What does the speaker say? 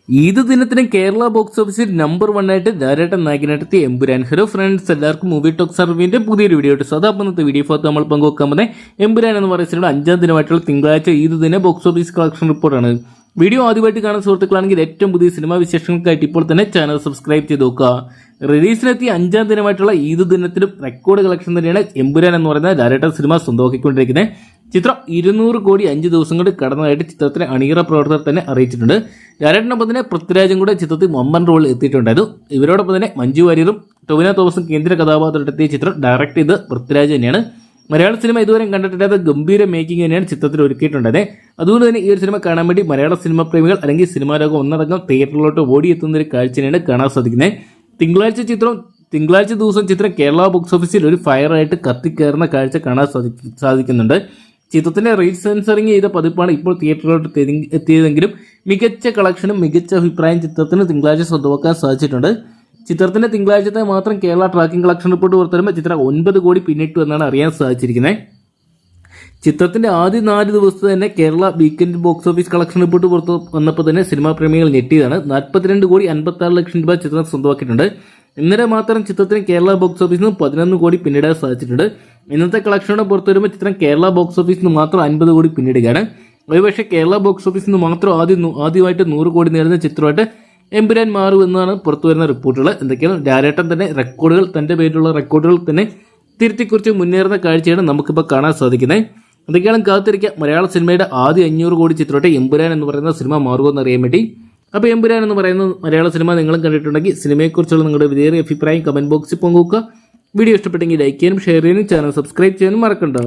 ഈദ് ദിനത്തിന് കേരള ബോക്സ് ഓഫീസിൽ നമ്പർ 1 ആയിട്ട് ധാരാളം നായകനായിട്ടെത്തിയ എമ്പുരാൻ. ഹലോ ഫ്രണ്ട്സ്, എല്ലാവർക്കും മൂവി ടോക്സ് റിവ്യൂവിന്റെ പുതിയൊരു വീഡിയോ ആയിട്ട് സദാപന്നത്തെ വീഡിയോ ഭാഗത്ത് നമ്മൾ പങ്കുവെക്കാൻ പോകുന്നത് എമ്പുരാൻ എന്ന് പറയുന്ന 5ാം ദിനമായിട്ടുള്ള തിങ്കളാഴ്ച ഈദ് ദിന ബോക്സ് ഓഫീസ് കളക്ഷൻ റിപ്പോർട്ടാണ്. വീഡിയോ ആദ്യമായിട്ട് കാണുന്ന സുഹൃത്തുക്കളാണെങ്കിൽ ഏറ്റവും പുതിയ സിനിമാ വിശേഷങ്ങൾക്കായിട്ട് ഇപ്പോൾ തന്നെ ചാനൽ സബ്സ്ക്രൈബ് ചെയ്ത് നോക്കുക. റിലീസിനെത്തിയ 5ാം ദിനമായിട്ടുള്ള ഈദ് ദിനത്തിലും റെക്കോർഡ് കളക്ഷൻ തന്നെയാണ് എമ്പുരാൻ എന്ന് പറയുന്ന ധാരാളം സിനിമ സ്വന്തമാക്കിക്കൊണ്ടിരിക്കുന്നത്. ചിത്രം 200 കോടി 5 ദിവസം കൊണ്ട് കടന്നതായിട്ട് ചിത്രത്തിലെ അണിയറ പ്രവർത്തകർ തന്നെ അറിയിച്ചിട്ടുണ്ട്. ലാലേട്ടനൊപ്പം തന്നെ പൃഥ്വിരാജും കൂടെ ചിത്രത്തിൽ മമ്മൻ റോളിൽ എത്തിയിട്ടുണ്ടായിരുന്നു. ഇവരോടൊപ്പം തന്നെ മഞ്ജു വാര്യറും ടൊവിനോ തോമസും കേന്ദ്ര കഥാപാത്രത്തെത്തിയ ചിത്രം ഡയറക്ട് ചെയ്ത് പൃഥ്വിരാജ് തന്നെയാണ്. മലയാള സിനിമ ഇതുവരെ കണ്ടിട്ടില്ലാത്ത ഗംഭീര മേക്കിംഗ് തന്നെയാണ് ചിത്രത്തിൽ ഒരുക്കിയിട്ടുണ്ടായത്. അതുകൊണ്ട് തന്നെ ഈ ഒരു സിനിമ കാണാൻ വേണ്ടി മലയാള സിനിമ പ്രേമികൾ അല്ലെങ്കിൽ സിനിമാ ലോകം ഒന്നടങ്കം തിയേറ്ററിലോട്ട് ഓടിയെത്തുന്ന ഒരു കാഴ്ചയാണ് കാണാൻ സാധിക്കുന്നത്. തിങ്കളാഴ്ച ദിവസം ചിത്രം കേരള ബോക്സ് ഓഫീസിൽ ഒരു ഫയറായിട്ട് കത്തിക്കയറുന്ന കാഴ്ച കാണാൻ സാധിക്കുന്നുണ്ട്. ചിത്രത്തിന്റെ റീൽ സെൻസറിങ് ചെയ്ത പതിപ്പാണ് ഇപ്പോൾ തിയേറ്ററിലോട്ട് എത്തിയതെങ്കിലും മികച്ച കളക്ഷനും മികച്ച അഭിപ്രായം ചിത്രത്തിന് തിങ്കളാഴ്ച സ്വന്തമാക്കാൻ സാധിച്ചിട്ടുണ്ട്. ചിത്രത്തിന്റെ തിങ്കളാഴ്ചത്തെ മാത്രം കേരള ട്രാക്കിംഗ് കളക്ഷൻ റിപ്പോർട്ട് പുറത്തുവരുമ്പോൾ ചിത്രം 9 കോടി പിന്നിട്ടു എന്നാണ് അറിയാൻ സാധിച്ചിരിക്കുന്നത്. ചിത്രത്തിന്റെ ആദ്യ 4 ദിവസത്തെ തന്നെ Kerala weekend box office collection report പുറത്തു വന്നപ്പോൾ തന്നെ സിനിമാ പ്രേമികൾ ഞെട്ടിയതാണ്. 42 കോടി 56 ലക്ഷം രൂപ ചിത്രം സ്വന്തമാക്കിയിട്ടുണ്ട്. ഇന്നലെ മാത്രം ചിത്രത്തിന് കേരള ബോക്സ് ഓഫീസിൽ നിന്ന് 11 കോടി പിന്നിടാൻ സാധിച്ചിട്ടുണ്ട്. ഇന്നത്തെ കളക്ഷനോടെ പുറത്തു വരുമ്പോൾ ചിത്രം കേരള ബോക്സ് ഓഫീസിൽ നിന്ന് മാത്രം 50 കോടി പിന്നിടുകയാണ്. ഒരുപക്ഷെ കേരള ബോക്സ് ഓഫീസിൽ നിന്ന് മാത്രം ആദ്യമായിട്ട് 100 കോടി നേടുന്ന ചിത്രമായിട്ട് എമ്പുരാൻ മാറുമെന്നാണ് പുറത്തു വരുന്ന റിപ്പോർട്ടുകൾ. എന്തൊക്കെയാണ് ലാലേട്ടൻ തന്നെ തന്റെ പേരിലുള്ള റെക്കോർഡുകൾ തന്നെ തിരുത്തിക്കുറിച്ച് മുന്നേറുന്ന കാഴ്ചയാണ് നമുക്കിപ്പോൾ കാണാൻ സാധിക്കുന്നത്. എന്തൊക്കെയാണ് കാത്തിരിക്കുക. മലയാള സിനിമയുടെ ആദ്യ 500 കോടി ചിത്രമായിട്ട് എമ്പുരാൻ എന്ന് പറയുന്ന സിനിമ മാറുമെന്ന് അറിയാൻ വേണ്ടി. അപ്പോൾ എമ്പുരാൻ എന്ന് പറയുന്ന മലയാള സിനിമ നിങ്ങളും കണ്ടിട്ടുണ്ടെങ്കിൽ സിനിമയെക്കുറിച്ചുള്ള നിങ്ങളുടെ വിലയേറിയ അഭിപ്രായം കമന്റ് ബോക്സിൽ പങ്കുവെക്കുക. വീഡിയോ ഇഷ്ടപ്പെട്ടെങ്കിൽ ലൈക്ക് ചെയ്യാനും ഷെയർ ചെയ്യാനും ചാനൽ സബ്സ്ക്രൈബ് ചെയ്യാനും മറക്കണ്ട.